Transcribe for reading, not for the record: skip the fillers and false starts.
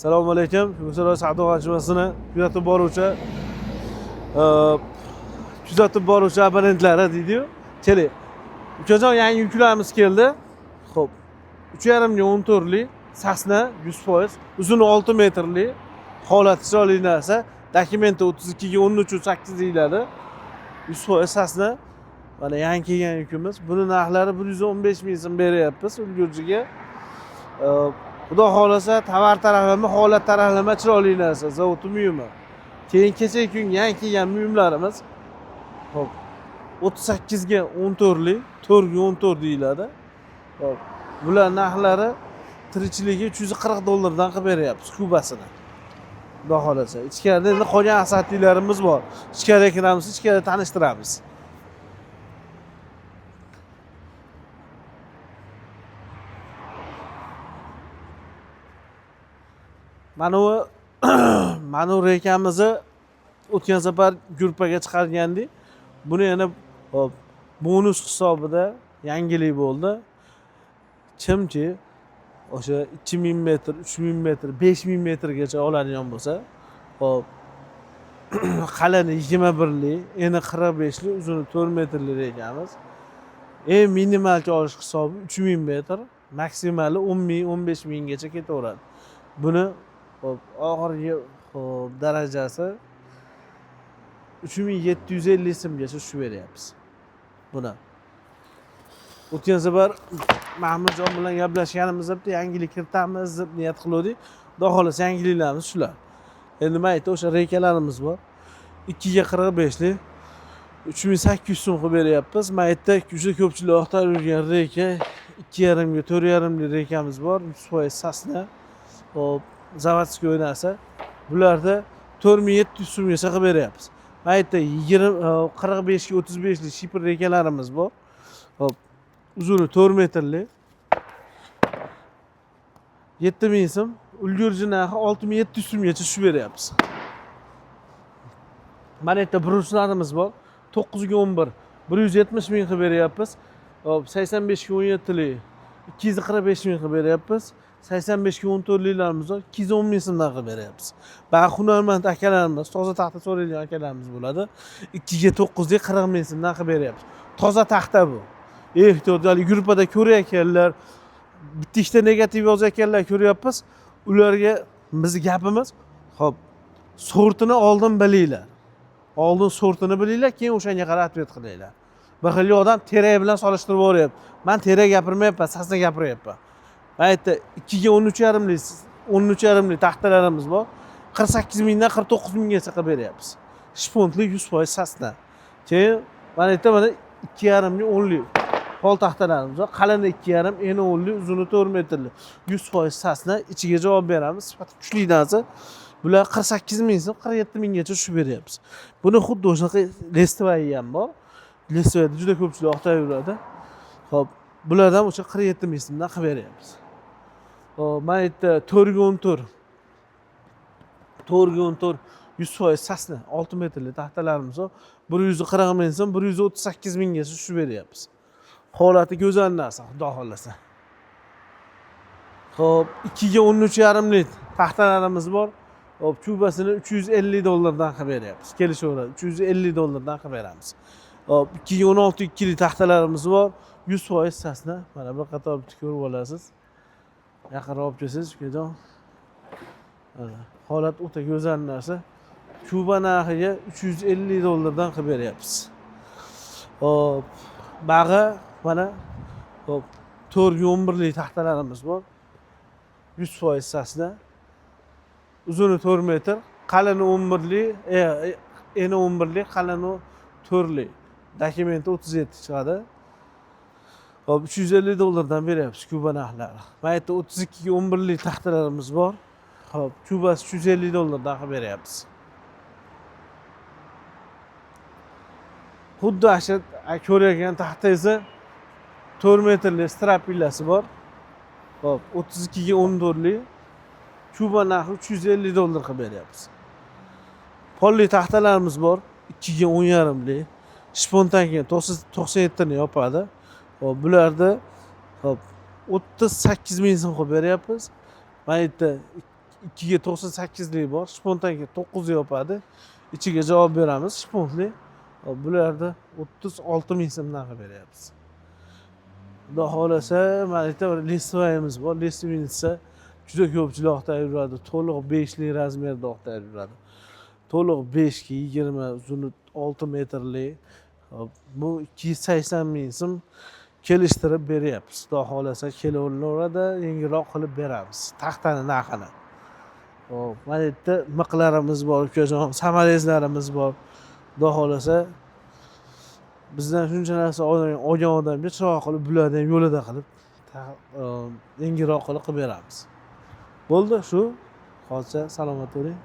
Assalomu alaykum. Ko'ksaroy savdo majmuasini kuzatib boruvchi abonentlari deydi-yu. Keling. Ukajon yangi yuklarimiz keldi. Xo'p. 3,5 ga 14 lik sasna 100%, uzuni 6 metrli, holati chiroyli narsa. Dokumenti 32 ga 13.8 deyiladi. 100% sasna. Mana yangi kelgan yukimiz. Buni narxlari 115 ming so'm beryapmiz ulgurjiga. Xudo xolasa tovar taraflama, holat taraflama chiroyli narsa, zavod buyumi. Keyin kecha kun yangi kelgan buyumlarimiz. Xo'p. 38 ga 14 lik, 4 ga 14 deyiladi. Xo'p. Bular narxlari tirichligi $340 dan qilib beryapmiz kubasini. Xudo xolasa. Ichkarida endi qolgan asatiylarimiz bor. Ichkariga kiramiz, ichkarida tanishtiramiz. Mana bu rekamizni o'tgan safar gruppaga chiqargandik. Buni yana bonus hisobida yangilik bo'ldi. Kimki o'sha 2000 metr, 3000 metr, 5000 metrgacha oladigan bo'lsa, hop qalini 21 lik, eni 45 lik, uzuni 4 metrli rekamiz. Eng minimalchi olish hisobi 3000 metr, maksimali 10 ming, 15 minggacha ketaveradi. Buni oxirgi darajasi 3750 so'mgacha tushib beryapmiz. Buni. O'tgan safar Mahmudjon bilan gaplashganimizda bitta yangilik kiritamiz deb niyat qildik. Xudo xolasa yangiliklarimiz shular. Endi men aytdim, o'sha rekalarimiz bor. 2 ga 45 lik 3800 so'm qilib beryapmiz. Men aytdim, juda ko'pchilik oqtarib yurgan reka 2,5 ga 4,5 lik rekamiz bor. 100% sasna. Hop, zavodskiy narsa. Bularda 4700 so'mgacha qilib beryapmiz. Men aytdim, 45 ga 35 lik shipr rekalarimiz bor. Hop, uzuni 4 metrli. 7000 so'm, ulgurji narxi 6700 so'mgacha tushib beryapmiz. Mana yerda bruslarimiz bor. 9 ga 11, 170 ming qilib beryapmiz. Hop, 85 ga 17 lik 245 ming qilib beryapmiz. 85 ga 14 liklarimiz bor, 210 ming so'mdan qilib beryapmiz. Ba'zi hunarmand akalarimiz, toza taxta so'raydigan akalarimiz bo'ladi. 2 ga 9 lik 40 ming so'mdan qilib beryapmiz. Toza taxta bu. Ehtiyotli gruppada ko'rayotganlar, bitta ikkita negativ yozayotganlar ko'ryapmiz. Ularga bizning gapimiz, xo'p, sortini oldin bilinglar. Oldin sortini bilinglar, keyin o'shanga qarab atvet qilinglar. Bir xil odam terak bilan solishtirib o'ryapti. Men terak gapirmayapman, sasna gapiryapman. Men aytdim, 2 ga 13,5 lik, 13,5 lik taxtalarimiz bor. 48 mingdan 49 minggacha qilib beryapmiz. Shpontli 100% sasna. Keyin men aytdim, mana 2,5 lik 10 lik pol taxtalarimiz bor. Qalini 2,5, eni 10 lik, uzuni 4 metrli. 100% sasna, ichiga javob beramiz. Sifati kuchli narsa. Bular 48 ming so'm, 47 minggacha tushib beryapmiz. Buni xuddi o'shaqa Lestvay ham bor. Lestvayda juda ko'pchilik oqtarib yuradi. Xo'p, bulardan o'sha 47 ming so'mdan qilib beryapmiz. Hop, men aytdim 4 ga 14. 4 ga 14 100% sasna 6 metrli taxtalarimiz bor. 140 ming so'm, 138 minggacha tushib beryapmiz. Holati go'zal narsa, xudo xolasa. Xo'p, 2 ga 13,5 lik taxtalarimiz bor. Hop, kubasini $350 dan qilib beryapmiz. Kelishaveradi. $350 dan qilib beramiz. Hop, 2 ga 16 lik taxtalarimiz bor. 100% sasna. Mana bir qator bitta ko'rib olasiz. Yaqinroq olib kelsangiz, ukajon. Holat o'ta go'zal narsa. Kuba narxiga $350 dan qilib beryapmiz. Hop, bag'i mana hop 4 ga 11 lik taxtalarimiz bor. 100% sasna. Uzuni 4 metr, qalini 11 lik, eni 11 lik, qalini 4 lik. Dokumenti 37 chiqadi. Hop, $350 dan beryapmiz kuba narxlari. Men aytdim, 32 ga 11 lik taxtalarimiz bor. Hop, kubasi $350 dan qilib beryapmiz. Xuddi asha ko'rayotgan taxtangizni 4 metrli strap pillasi bor. Hop, 32 ga 14 lik. Kuba narxi $350 qilib beryapmiz. Polli taxtalarimiz bor, 2 ga 10,5 lik. Shpontan keyin 97 ni yopadi. Hop, bularda hop 38 ming so'm qilib beryapmiz. Men aytdim, 298lik bor, shpontaga 9 yopadi. İchiga javob beramiz, shpontli. Bularda 36 ming so'mdan qilib beryapmiz. Xudo xolasa, mana yerda bir listvoyimiz bor. Listviniца juda ko'pchilik oqtarib yuradi. To'liq 5 lik razmerda oqtarib yuradi. To'liq 5 ga 20, uzuni 6 metrlik. Bu 280 ming so'm kelishtirib beryapmiz. Xudo xolasa kelaveradi, yengilroq qilib beramiz. Taxtani narxini. Hop, mana yerda miqlarimiz bor, ukajon, samarezlarimiz bor. Xudo xolasa bizdan shuncha narsa olgan odamga chiroq qilib, bularni ham yo'lida qilib, yengilroq qilib beramiz. Bo'ldi, shu. Hozircha salomat bo'ling.